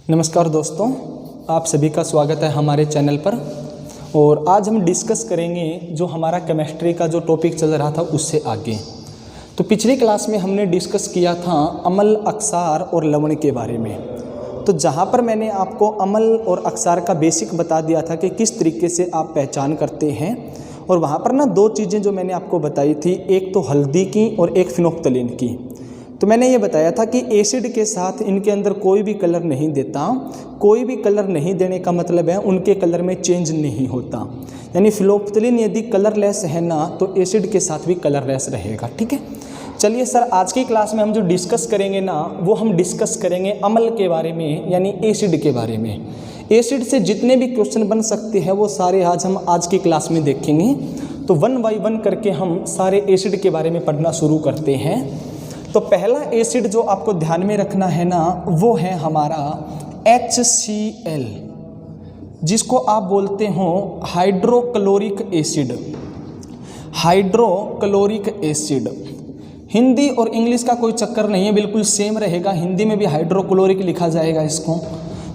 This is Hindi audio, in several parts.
नमस्कार दोस्तों, आप सभी का स्वागत है हमारे चैनल पर। और आज हम डिस्कस करेंगे जो हमारा केमिस्ट्री का जो टॉपिक चल रहा था उससे आगे। तो पिछली क्लास में हमने डिस्कस किया था अम्ल, अक्षार और लवण के बारे में। तो जहाँ पर मैंने आपको अम्ल और अक्षार का बेसिक बता दिया था कि किस तरीके से आप पहचान करते हैं। और वहाँ पर ना दो चीज़ें जो मैंने आपको बताई थी, एक तो हल्दी की और एक फिनोक्तलीन की। तो मैंने ये बताया था कि एसिड के साथ इनके अंदर कोई भी कलर नहीं देता। कोई भी कलर नहीं देने का मतलब है उनके कलर में चेंज नहीं होता। यानी फिनोक्तलीन यदि कलरलेस है ना, तो एसिड के साथ भी कलरलेस रहेगा। ठीक है, चलिए सर, आज की क्लास में हम जो डिस्कस करेंगे ना, वो हम डिस्कस करेंगे अम्ल के बारे में, यानी एसिड के बारे में। एसिड से जितने भी क्वेश्चन बन सकते हैं वो सारे आज की क्लास में देखेंगे। तो 1 बाय 1 करके हम सारे एसिड के बारे में पढ़ना शुरू करते हैं। तो पहला एसिड जो आपको ध्यान में रखना है ना, वो है हमारा HCl, जिसको आप बोलते हो hydrochloric acid. Hydrochloric acid Hindi और इंग्लिश का कोई चक्कर नहीं है, बिल्कुल सेम रहेगा। हिंदी में भी हाइड्रोक्लोरिक लिखा जाएगा इसको।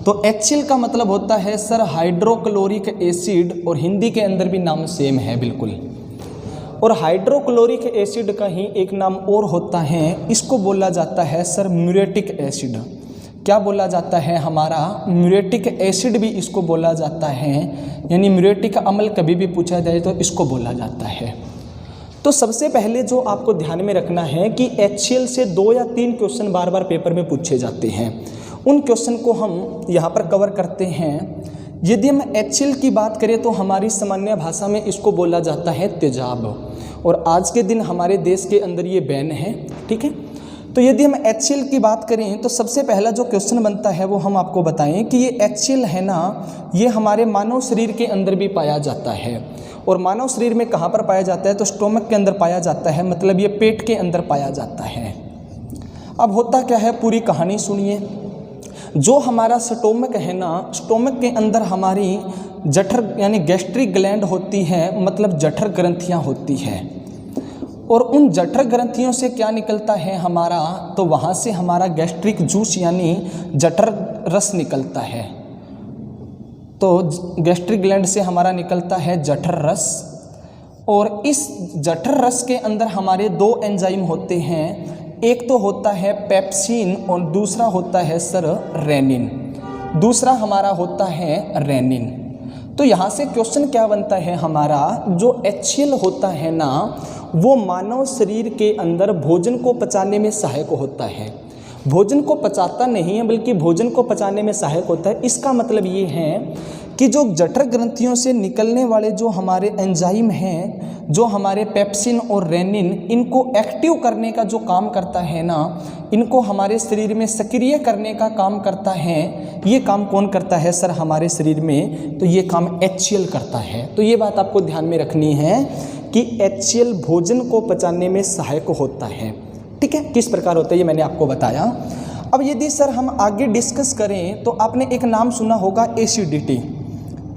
तो HCl का मतलब होता है सर हाइड्रोक्लोरिक एसिड, और हिंदी के अंदर भी नाम सेम है बिल्कुल। और हाइड्रोक्लोरिक एसिड का ही एक नाम और होता है, इसको बोला जाता है सर म्यूरेटिक एसिड। क्या बोला जाता है हमारा? म्यूरेटिक एसिड भी इसको बोला जाता है। यानी म्यूरेटिक अम्ल कभी भी पूछा जाए तो इसको बोला जाता है। तो सबसे पहले जो आपको ध्यान में रखना है कि HCl से 2 या 3 क्वेश्चन बार बार पेपर में पूछे जाते हैं। उन क्वेश्चन को हम यहाँ पर कवर करते हैं। यदि हम HCl की बात करें तो हमारी सामान्य भाषा में इसको बोला जाता है तेजाब, और आज के दिन हमारे देश के अंदर ये बैन है। ठीक है, तो यदि हम HCl की बात करें तो सबसे पहला जो क्वेश्चन बनता है वो हम आपको बताएं कि ये HCl है ना, ये हमारे मानव शरीर के अंदर भी पाया जाता है। और मानव शरीर में कहाँ पर पाया जाता है? तो स्टोमक के अंदर पाया जाता है, मतलब ये पेट के अंदर पाया जाता है। अब होता क्या है, पूरी कहानी सुनिए। जो हमारा स्टोमक है ना, स्टोमक के अंदर हमारी जठर यानी गैस्ट्रिक ग्लैंड होती है, मतलब जठर ग्रंथियां होती हैं। और उन जठर ग्रंथियों से क्या निकलता है हमारा? तो वहाँ से हमारा गैस्ट्रिक जूस यानी जठर रस निकलता है। तो गैस्ट्रिक ग्लैंड से हमारा निकलता है जठर रस, और इस जठर रस के अंदर हमारे 2 एंजाइम होते हैं। एक तो होता है पेप्सिन और दूसरा होता है सर रेनिन। दूसरा हमारा होता है रेनिन। तो यहाँ से क्वेश्चन क्या बनता है हमारा? जो HCl होता है ना, वो मानव शरीर के अंदर भोजन को पचाने में सहायक होता है। भोजन को पचाता नहीं है, बल्कि भोजन को पचाने में सहायक होता है। इसका मतलब ये है कि जो जठर ग्रंथियों से निकलने वाले जो हमारे एंजाइम हैं, जो हमारे पेप्सिन और रेनिन, इनको एक्टिव करने का जो काम करता है ना, इनको हमारे शरीर में सक्रिय करने का काम करता है। ये काम कौन करता है सर हमारे शरीर में? तो ये काम HCl करता है। तो ये बात आपको ध्यान में रखनी है कि HCl भोजन को पचाने में सहायक होता है। ठीक है, किस प्रकार होता है ये मैंने आपको बताया। अब यदि सर हम आगे डिस्कस करें तो आपने एक नाम सुना होगा एसिडिटी।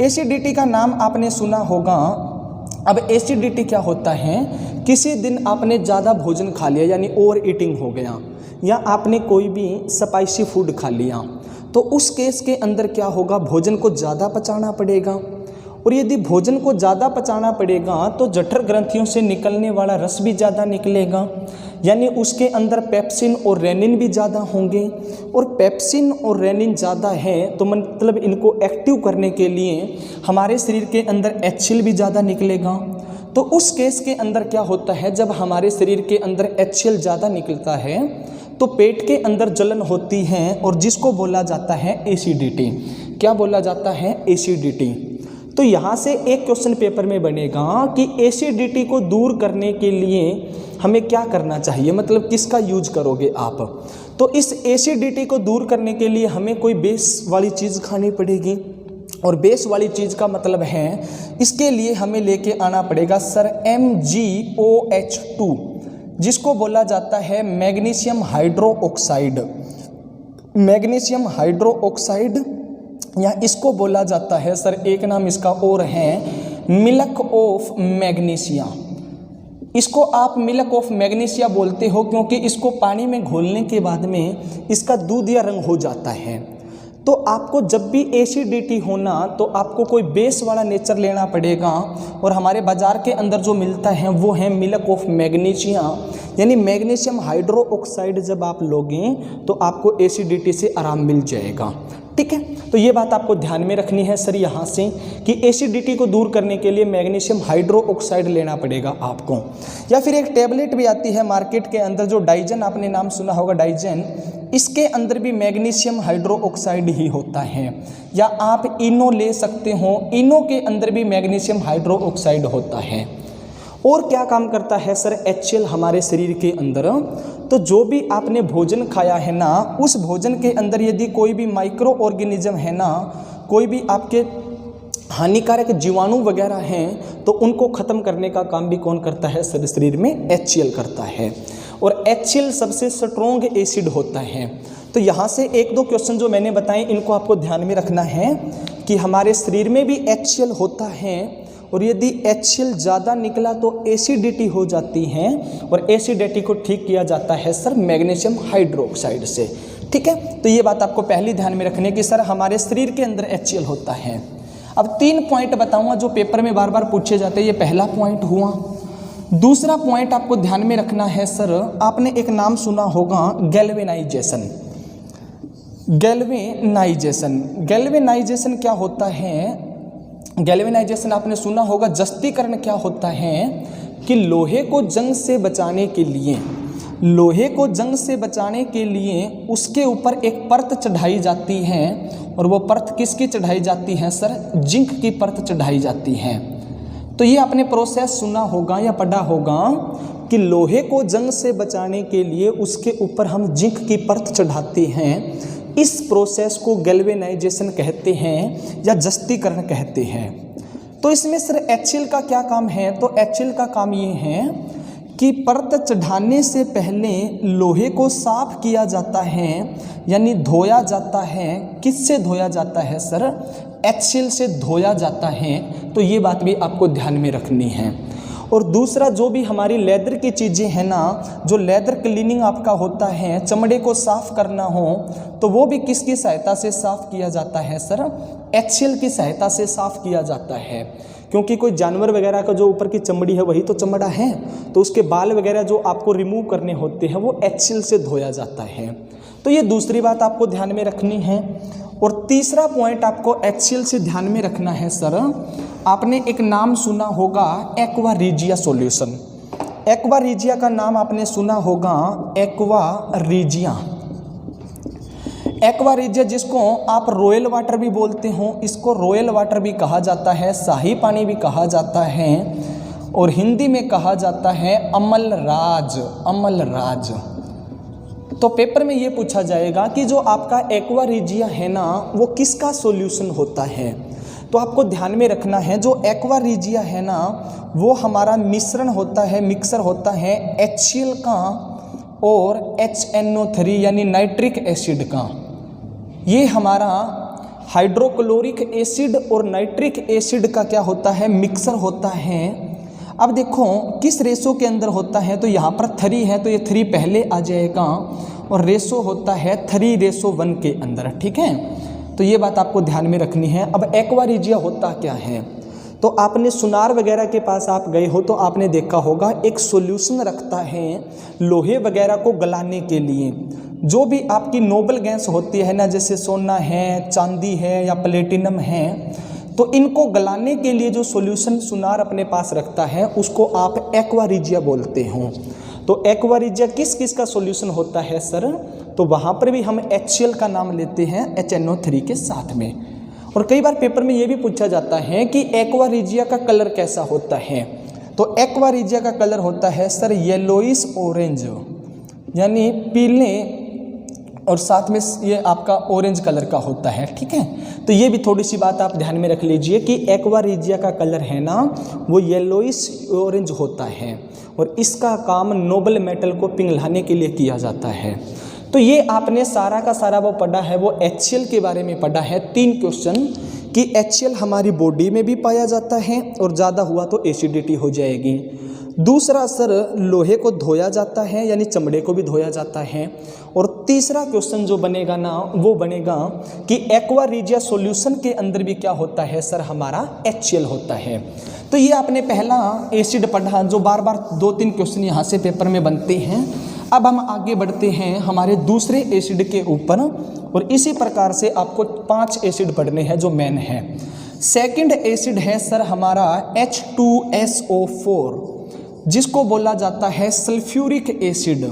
एसिडिटी का नाम आपने सुना होगा। अब एसिडिटी क्या होता है? किसी दिन आपने ज़्यादा भोजन खा लिया, यानी ओवर ईटिंग हो गया, या आपने कोई भी स्पाइसी फूड खा लिया, तो उस केस के अंदर क्या होगा? भोजन को ज़्यादा पचाना पड़ेगा। और यदि भोजन को ज़्यादा पचाना पड़ेगा तो जठर ग्रंथियों से निकलने वाला रस भी ज़्यादा निकलेगा, यानी उसके अंदर पेप्सिन और रेनिन भी ज़्यादा होंगे। और पेप्सिन और रेनिन ज़्यादा है तो मतलब इनको एक्टिव करने के लिए हमारे शरीर के अंदर HCl भी ज़्यादा निकलेगा। तो उस केस के अंदर क्या होता है, जब हमारे शरीर के अंदर HCl ज़्यादा निकलता है तो पेट के अंदर जलन होती है, और जिसको बोला जाता है एसिडिटी। क्या बोला जाता है? एसिडिटी। तो यहाँ से एक क्वेश्चन पेपर में बनेगा कि एसिडिटी को दूर करने के लिए हमें क्या करना चाहिए, मतलब किसका यूज करोगे आप? तो इस एसिडिटी को दूर करने के लिए हमें कोई बेस वाली चीज़ खानी पड़ेगी। और बेस वाली चीज़ का मतलब है, इसके लिए हमें लेके आना पड़ेगा सर MgOH2, जिसको बोला जाता है मैग्नीशियम हाइड्रोक्साइड। मैग्नीशियम हाइड्रोक्साइड, या इसको बोला जाता है सर, एक नाम इसका और है मिल्क ऑफ मैग्नीशिया। इसको आप मिल्क ऑफ मैग्नीशिया बोलते हो क्योंकि इसको पानी में घोलने के बाद में इसका दूधिया रंग हो जाता है। तो आपको जब भी एसिडिटी होना तो आपको कोई बेस वाला नेचर लेना पड़ेगा, और हमारे बाज़ार के अंदर जो मिलता है वो है मिल्क ऑफ मैग्नीशियम, यानी मैग्नीशियम हाइड्रो ऑक्साइड जब आप लोगे तो आपको एसिडिटी से आराम मिल जाएगा। ठीक है, तो ये बात आपको ध्यान में रखनी है सर यहाँ से कि एसिडिटी को दूर करने के लिए मैग्नीशियम हाइड्रो ऑक्साइड लेना पड़ेगा आपको। या फिर एक टैबलेट भी आती है मार्केट के अंदर जो डाइजन, आपने नाम सुना होगा डाइजन, इसके अंदर भी मैग्नीशियम हाइड्रो ऑक्साइड ही होता है। या आप इनो ले सकते हो, इनो के अंदर भी मैग्नीशियम हाइड्रो ऑक्साइड होता है। और क्या काम करता है सर HCl हमारे शरीर के अंदर? तो जो भी आपने भोजन खाया है ना, उस भोजन के अंदर यदि कोई भी माइक्रो ऑर्गेनिज्म है ना, कोई भी आपके हानिकारक जीवाणु वगैरह हैं, तो उनको ख़त्म करने का काम भी कौन करता है सर? शरीर में HCl करता है। और HCl सबसे स्ट्रॉन्ग एसिड होता है। तो यहाँ से एक दो क्वेश्चन जो मैंने बताए इनको आपको ध्यान में रखना है कि हमारे शरीर में भी HCl होता है, और यदि HCl ज़्यादा निकला तो एसिडिटी हो जाती है, और एसिडिटी को ठीक किया जाता है सर मैग्नीशियम हाइड्रोक्साइड से। ठीक है, तो ये बात आपको पहली ध्यान में रखनी है कि सर हमारे शरीर के अंदर HCl होता है। अब 3 पॉइंट बताऊंगा जो पेपर में बार बार पूछे जाते हैं। ये पहला पॉइंट हुआ। दूसरा पॉइंट आपको ध्यान में रखना है सर, आपने एक नाम सुना होगा गैल्वेनाइजेशन। गैल्वेनाइजेशन, गैल्वेनाइजेशन क्या होता है? गैल्वेनाइजेशन आपने सुना होगा। जस्तीकरण क्या होता है कि लोहे को जंग से बचाने के लिए, लोहे को जंग से बचाने के लिए उसके ऊपर एक परत चढ़ाई जाती है, और वो परत किसकी चढ़ाई जाती है सर? जिंक की परत चढ़ाई जाती है। तो ये आपने प्रोसेस सुना होगा या पढ़ा होगा कि लोहे को जंग से बचाने के लिए उसके ऊपर हम जिंक की परत चढ़ाते हैं। इस प्रोसेस को गैल्वेनाइजेशन कहते हैं या जस्तीकरण कहते हैं। तो इसमें सर HCl का क्या काम है? तो HCl का काम ये है कि परत चढ़ाने से पहले लोहे को साफ किया जाता है, यानी धोया जाता है। किससे धोया जाता है सर? HCl से धोया जाता है। तो ये बात भी आपको ध्यान में रखनी है। और दूसरा, जो भी हमारी लेदर की चीज़ें हैं ना, जो लेदर क्लीनिंग आपका होता है, चमड़े को साफ़ करना हो, तो वो भी किसकी सहायता से साफ़ किया जाता है सर? HCl की सहायता से साफ़ किया जाता है। क्योंकि कोई जानवर वगैरह का जो ऊपर की चमड़ी है वही तो चमड़ा है, तो उसके बाल वगैरह जो आपको रिमूव करने होते हैं वो HCl से धोया जाता है। तो ये दूसरी बात आपको ध्यान में रखनी है। और तीसरा पॉइंट आपको HCl से ध्यान में रखना है सर, आपने एक नाम सुना होगा aqua regia solution. Aqua regia का नाम आपने सुना होगा, एक्वा रिजिया। एक्वा रिजिया जिसको आप रॉयल वाटर भी बोलते हो, इसको रॉयल वाटर भी कहा जाता है, शाही पानी भी कहा जाता है, और हिंदी में कहा जाता है अमल राज, अमल राज। तो पेपर में ये पूछा जाएगा कि जो आपका एक्वा रिजिया है ना, वो किसका सॉल्यूशन होता है? तो आपको ध्यान में रखना है, जो एक्वा रिजिया है ना, वो हमारा मिश्रण होता है, मिक्सर होता है HCl का और HNO3 यानी नाइट्रिक एसिड का। ये हमारा हाइड्रोक्लोरिक एसिड और नाइट्रिक एसिड का क्या होता है? मिक्सर होता है। अब देखो किस रेशो के अंदर होता है, तो यहाँ पर 3 है, तो ये 3 पहले आ जाएगा, और रेशो होता है 3:1 के अंदर। ठीक है, तो ये बात आपको ध्यान में रखनी है। अब एक्वा रिजिया होता क्या है? तो आपने सुनार वगैरह के पास आप गए हो तो आपने देखा होगा एक सॉल्यूशन रखता है लोहे वगैरह को गलाने के लिए। जो भी आपकी नोबल गैस होती है ना, जैसे सोना है, चांदी है या प्लेटिनम है, तो इनको गलाने के लिए जो सॉल्यूशन सुनार अपने पास रखता है उसको आप एक्वा रिजिया बोलते हो। तो एक्वा रिजिया किस किस का सॉल्यूशन होता है सर? तो वहाँ पर भी हम HCl का नाम लेते हैं HNO3 के साथ में। और कई बार पेपर में ये भी पूछा जाता है कि एक्वा रिजिया का कलर कैसा होता है? तो एक्वा रिजिया का कलर होता है सर येलोइश ऑरेंज, यानी पीले और साथ में ये आपका ऑरेंज कलर का होता है। ठीक है, तो ये भी थोड़ी सी बात आप ध्यान में रख लीजिए कि एक्वा रिजिया का कलर है ना, वो येलोइश ऑरेंज होता है, और इसका काम नोबल मेटल को पिघलाने के लिए किया जाता है। तो ये आपने सारा का सारा वो पढ़ा है, वो HCl के बारे में पढ़ा है। 3 क्वेश्चन कि HCl हमारी बॉडी में भी पाया जाता है और ज़्यादा हुआ तो एसिडिटी हो जाएगी। दूसरा सर लोहे को धोया जाता है, यानी चमड़े को भी धोया जाता है। और तीसरा क्वेश्चन जो बनेगा ना वो बनेगा कि एक्वा रिजिया सॉल्यूशन के अंदर भी क्या होता है सर, हमारा HCl होता है। तो ये आपने पहला एसिड पढ़ा जो बार बार 2-3 क्वेश्चन यहाँ से पेपर में बनते हैं। अब हम आगे बढ़ते हैं हमारे दूसरे एसिड के ऊपर, और इसी प्रकार से आपको 5 एसिड पढ़ने हैं जो मेन है। सेकंड एसिड है सर हमारा H2SO4, जिसको बोला जाता है सल्फ्यूरिक एसिड।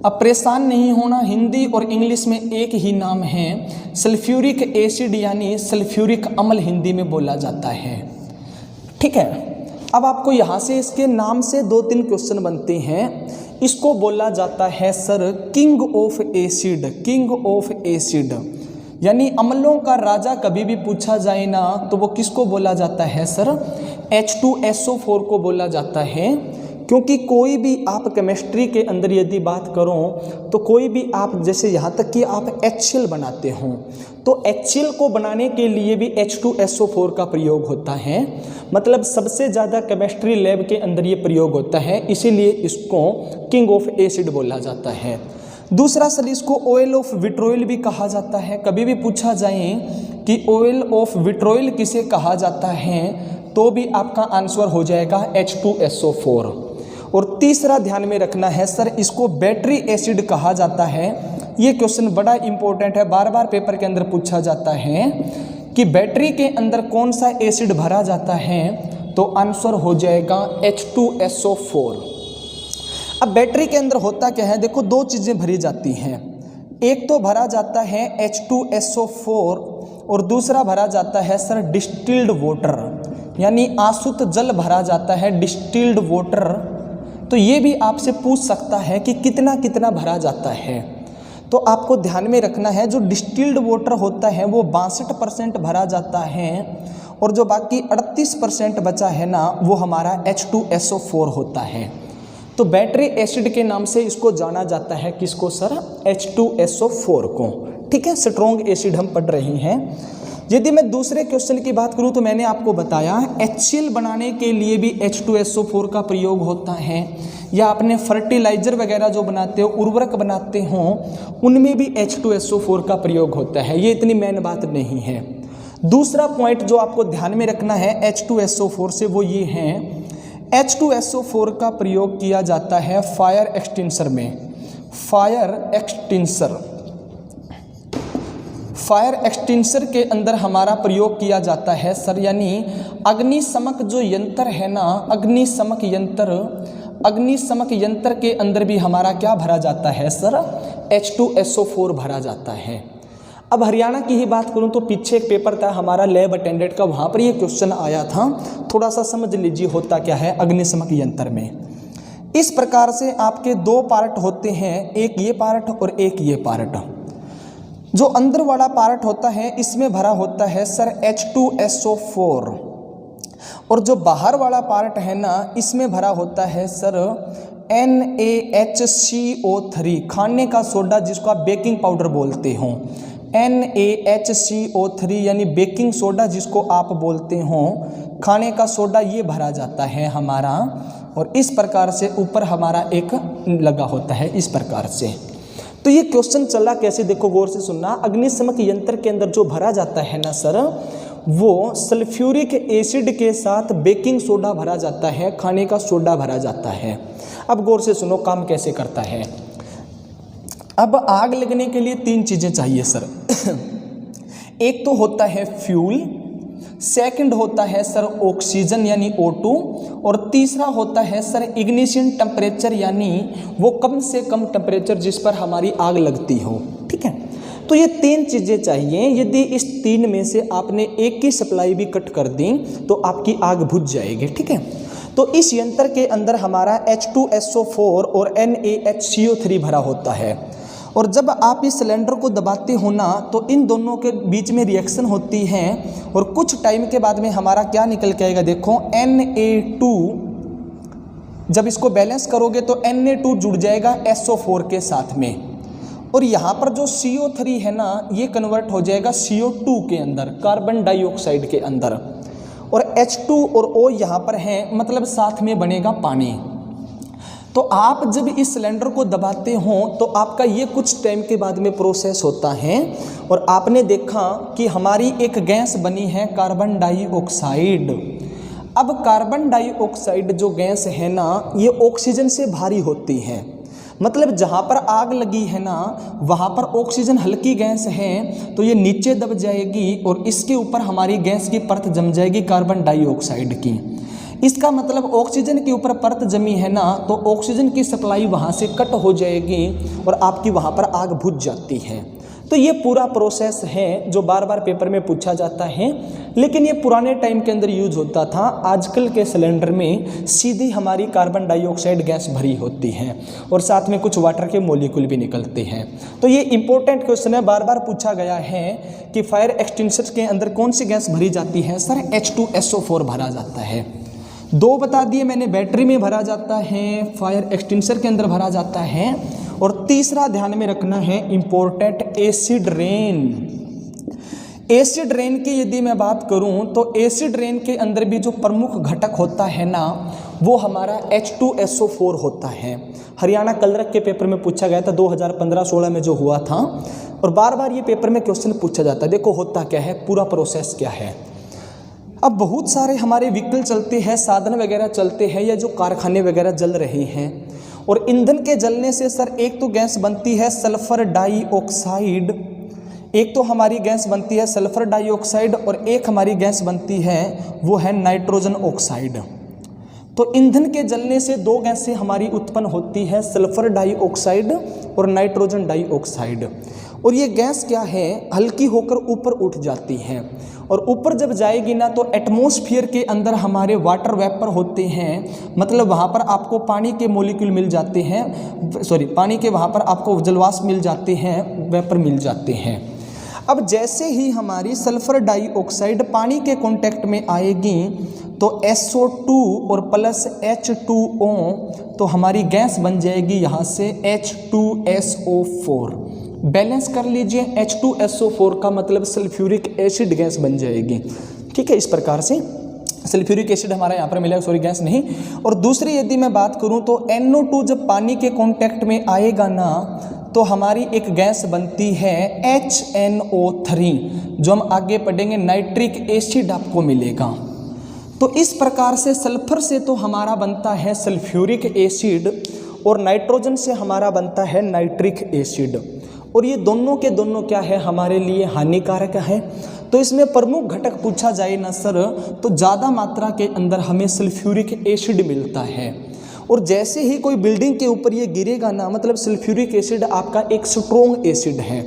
अब परेशान नहीं होना, हिंदी और इंग्लिश में एक ही नाम है, सल्फ्यूरिक एसिड यानी सल्फ्यूरिक अम्ल हिंदी में बोला जाता है। ठीक है, अब आपको यहाँ से इसके नाम से 2-3 क्वेश्चन बनते हैं। इसको बोला जाता है sir king of acid, king of acid यानी अम्लों का राजा कभी भी पूछा जाए ना तो वो किसको बोला जाता है सर, H2SO4 को बोला जाता है। क्योंकि कोई भी आप केमिस्ट्री के अंदर यदि बात करो तो कोई भी आप जैसे यहाँ तक कि आप HCl बनाते हो तो HCl को बनाने के लिए भी H2SO4 का प्रयोग होता है। मतलब सबसे ज़्यादा केमिस्ट्री लैब के अंदर ये प्रयोग होता है, इसीलिए इसको किंग ऑफ एसिड बोला जाता है। दूसरा सर इसको ऑयल ऑफ विट्रोइल भी कहा जाता है। कभी भी पूछा जाए कि ऑयल ऑफ विट्रोइल किसे कहा जाता है तो भी आपका आंसर हो जाएगा H2SO4। और तीसरा ध्यान में रखना है सर इसको बैटरी एसिड कहा जाता है। ये क्वेश्चन बड़ा इंपॉर्टेंट है, बार बार पेपर के अंदर पूछा जाता है कि बैटरी के अंदर कौन सा एसिड भरा जाता है, तो आंसर हो जाएगा H2SO4। अब बैटरी के अंदर होता क्या है, देखो 2 चीज़ें भरी जाती हैं। एक तो भरा जाता है H2SO4 और दूसरा भरा जाता है सर डिस्टिल्ड वाटर यानी आसुत जल भरा जाता है, डिस्टिल्ड वाटर। तो ये भी आपसे पूछ सकता है कि कितना कितना भरा जाता है। तो आपको ध्यान में रखना है जो डिस्टिल्ड वाटर होता है वो 62% भरा जाता है और जो बाकी 38% बचा है ना वो हमारा H2SO4 होता है। तो बैटरी एसिड के नाम से इसको जाना जाता है, किसको सर, H2SO4 को। ठीक है, स्ट्रॉन्ग एसिड हम पढ़ रहे हैं। यदि मैं दूसरे क्वेश्चन की बात करूं तो मैंने आपको बताया HCl बनाने के लिए भी H2SO4 का प्रयोग होता है, या आपने फर्टिलाइजर वगैरह जो बनाते हो, उर्वरक बनाते हो, उनमें भी H2SO4 का प्रयोग होता है। ये इतनी मेन बात नहीं है। दूसरा पॉइंट जो आपको ध्यान में रखना है H2SO4 से वो ये है, H2SO4 का प्रयोग किया जाता है फायर एक्सटिंसर में। फायर एक्सटिंसर के अंदर हमारा प्रयोग किया जाता है सर, यानी अग्निशमक जो यंत्र है ना, अग्निशमक यंत्र के अंदर भी हमारा क्या भरा जाता है सर, H2SO4 भरा जाता है। अब हरियाणा की ही बात करूं तो पीछे एक पेपर था हमारा लैब अटेंडेंट का, वहाँ पर ये क्वेश्चन आया था। थोड़ा सा समझ लीजिए होता क्या है अग्निशमक यंत्र में। इस प्रकार से आपके 2 पार्ट होते हैं, एक ये पार्ट और एक ये पार्ट। जो अंदर वाला पार्ट होता है इसमें भरा होता है सर H2SO4 और जो बाहर वाला पार्ट है ना इसमें भरा होता है सर NaHCO3, खाने का सोडा जिसको आप बेकिंग पाउडर बोलते हो। NaHCO3 यानी बेकिंग सोडा जिसको आप बोलते हो, खाने का सोडा, ये भरा जाता है हमारा। और इस प्रकार से ऊपर हमारा एक लगा होता है इस प्रकार से। तो ये क्वेश्चन चला कैसे, देखो गौर से सुनना। अग्निशमक यंत्र के अंदर जो भरा जाता है ना सर, वो सल्फ्यूरिक एसिड के साथ बेकिंग सोडा भरा जाता है, खाने का सोडा भरा जाता है। अब गौर से सुनो काम कैसे करता है। अब आग लगने के लिए 3 चीज़ें चाहिए सर। एक तो होता है फ्यूल, सेकंड होता है सर ऑक्सीजन यानी O2, और तीसरा होता है सर इग्निशन टेम्परेचर यानी वो कम से कम टेम्परेचर जिस पर हमारी आग लगती हो। ठीक है, तो ये 3 चीज़ें चाहिए। यदि इस 3 में से आपने एक की सप्लाई भी कट कर दी तो आपकी आग बुझ जाएगी। ठीक है, तो इस यंत्र के अंदर हमारा H2SO4 और NaHCO3 भरा होता है, और जब आप इस सिलेंडर को दबाते हो ना तो इन दोनों के बीच में रिएक्शन होती है और कुछ टाइम के बाद में हमारा क्या निकल के आएगा, देखो Na2। जब इसको बैलेंस करोगे तो Na2 जुड़ जाएगा SO4 के साथ में, और यहाँ पर जो CO3 है ना ये कन्वर्ट हो जाएगा CO2 के अंदर, कार्बन डाइऑक्साइड के अंदर, और H2 और O यहाँ पर हैं, मतलब साथ में बनेगा पानी। तो आप जब इस सिलेंडर को दबाते हो तो आपका ये कुछ टाइम के बाद में प्रोसेस होता है और आपने देखा कि हमारी एक गैस बनी है कार्बन डाइऑक्साइड। अब कार्बन डाइऑक्साइड जो गैस है ना, ये ऑक्सीजन से भारी होती है। मतलब जहाँ पर आग लगी है ना, वहाँ पर ऑक्सीजन हल्की गैस है तो ये नीचे दब जाएगी और इसके ऊपर हमारी गैस की परत जम जाएगी कार्बन डाइऑक्साइड की। इसका मतलब ऑक्सीजन के ऊपर परत जमी है ना, तो ऑक्सीजन की सप्लाई वहाँ से कट हो जाएगी और आपकी वहाँ पर आग बुझ जाती है। तो ये पूरा प्रोसेस है जो बार बार पेपर में पूछा जाता है, लेकिन ये पुराने टाइम के अंदर यूज होता था। आजकल के सिलेंडर में सीधी हमारी कार्बन डाइऑक्साइड गैस भरी होती है और साथ में कुछ वाटर के मॉलिक्यूल भी निकलते हैं। तो ये इंपॉर्टेंट क्वेश्चन है, बार बार पूछा गया है कि फायर एक्सटिंग्विशर के अंदर कौन सी गैस भरी जाती है। सर H2SO4 भरा जाता है। दो बता दिए मैंने, बैटरी में भरा जाता है, फायर एक्सटिंग्विशर के अंदर भरा जाता है, और तीसरा ध्यान में रखना है important acid rain. Acid rain की यदि मैं बात करूं तो एसिड रेन के अंदर भी जो प्रमुख घटक होता है ना, वो हमारा H2SO4 होता है। हरियाणा कलरक के पेपर में पूछा गया था 2015-16 में जो हुआ था, और बार बार ये पेपर में क्वेश्चन पूछा जाता है। देखो होता क्या है, पूरा प्रोसेस क्या है। अब बहुत सारे हमारे व्हीकल चलते हैं, साधन वगैरह चलते हैं, या जो कारखाने वगैरह जल रहे हैं, और ईंधन के जलने से सर एक तो गैस बनती है सल्फर डाइऑक्साइड, एक तो हमारी गैस बनती है सल्फर डाइऑक्साइड और एक हमारी गैस बनती है वो है नाइट्रोजन ऑक्साइड। तो ईंधन के जलने से दो गैसें हमारी उत्पन्न होती है, सल्फर डाइऑक्साइड और नाइट्रोजन डाइऑक्साइड। और ये गैस क्या है, हल्की होकर ऊपर उठ जाती है, और ऊपर जब जाएगी ना तो एटमॉस्फेयर के अंदर हमारे वाटर वेपर होते हैं। मतलब वहाँ पर आपको पानी के मॉलिक्यूल मिल जाते हैं, पानी के वहाँ पर आपको जलवाष्प मिल जाते हैं, वेपर मिल जाते हैं। अब जैसे ही हमारी सल्फर डाइऑक्साइड पानी के कांटेक्ट में आएगी तो SO2 और प्लस H2O, तो हमारी गैस बन जाएगी यहाँ से H2SO4। बैलेंस कर लीजिए, H2SO4 का मतलब सल्फ्यूरिक एसिड गैस बन जाएगी। ठीक है, इस प्रकार से सल्फ्यूरिक एसिड हमारा यहाँ पर मिलेगा, गैस नहीं। और दूसरी यदि मैं बात करूँ तो NO2 जब पानी के कांटेक्ट में आएगा ना, तो हमारी एक गैस बनती है HNO3, जो हम आगे पढ़ेंगे, नाइट्रिक एसिड आपको मिलेगा। तो इस प्रकार से सल्फर से तो हमारा बनता है सल्फ्यूरिक एसिड और नाइट्रोजन से हमारा बनता है नाइट्रिक एसिड, और ये दोनों के दोनों क्या है, हमारे लिए हानिकारक है। तो इसमें प्रमुख घटक पूछा जाए ना सर, तो ज़्यादा मात्रा के अंदर हमें सल्फ्यूरिक एसिड मिलता है। और जैसे ही कोई बिल्डिंग के ऊपर ये गिरेगा ना, मतलब सल्फ्यूरिक एसिड आपका एक स्ट्रॉन्ग एसिड है।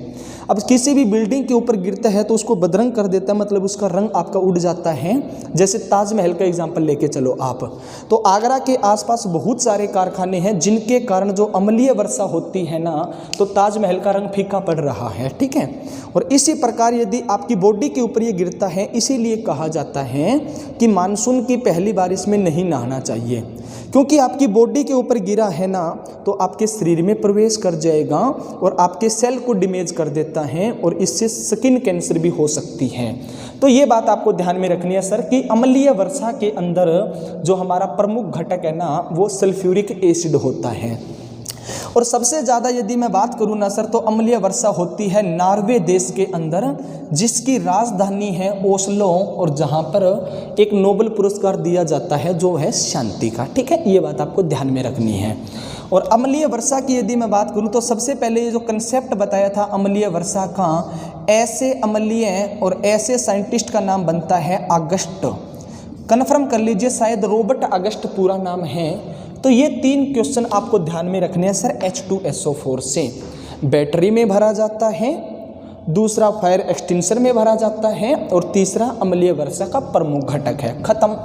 अब किसी भी बिल्डिंग के ऊपर गिरता है तो उसको बदरंग कर देता है, मतलब उसका रंग आपका उड़ जाता है। जैसे ताजमहल का एग्जांपल लेके चलो आप, तो आगरा के आसपास बहुत सारे कारखाने हैं जिनके कारण जो अम्लीय वर्षा होती है ना, तो ताजमहल का रंग फीका पड़ रहा है। ठीक है, और इसी प्रकार यदि आपकी बॉडी के ऊपर ये गिरता है, इसीलिए कहा जाता है कि मानसून की पहली बारिश में नहीं नहाना चाहिए, क्योंकि आपकी बॉडी के ऊपर गिरा है ना, तो आपके शरीर में प्रवेश कर जाएगा और आपके सेल को डैमेज कर देता है, और इससे स्किन कैंसर भी हो सकती है। तो ये बात आपको ध्यान में रखनी है सर कि अम्लीय वर्षा के अंदर जो हमारा प्रमुख घटक है ना, वो सल्फ्यूरिक एसिड होता है। और सबसे ज़्यादा यदि मैं बात करूँ ना सर, तो अम्लीय वर्षा होती है नॉर्वे देश के अंदर, जिसकी राजधानी है ओस्लो, और जहाँ पर एक नोबेल पुरस्कार दिया जाता है जो है शांति का। ठीक है, ये बात आपको ध्यान में रखनी है। और अम्लीय वर्षा की यदि मैं बात करूँ तो सबसे पहले ये जो कंसेप्ट बताया था अम्लीय वर्षा का, ऐसे अम्लीय और ऐसे साइंटिस्ट का नाम बनता है अगस्ट। कन्फर्म कर लीजिए, शायद रॉबर्ट अगस्ट पूरा नाम है। तो ये 3 क्वेश्चन आपको ध्यान में रखने हैं सर। H2SO4 से बैटरी में भरा जाता है, दूसरा फायर एक्सटिंग्विशर में भरा जाता है, और तीसरा अम्लीय वर्षा का प्रमुख घटक है। खत्म।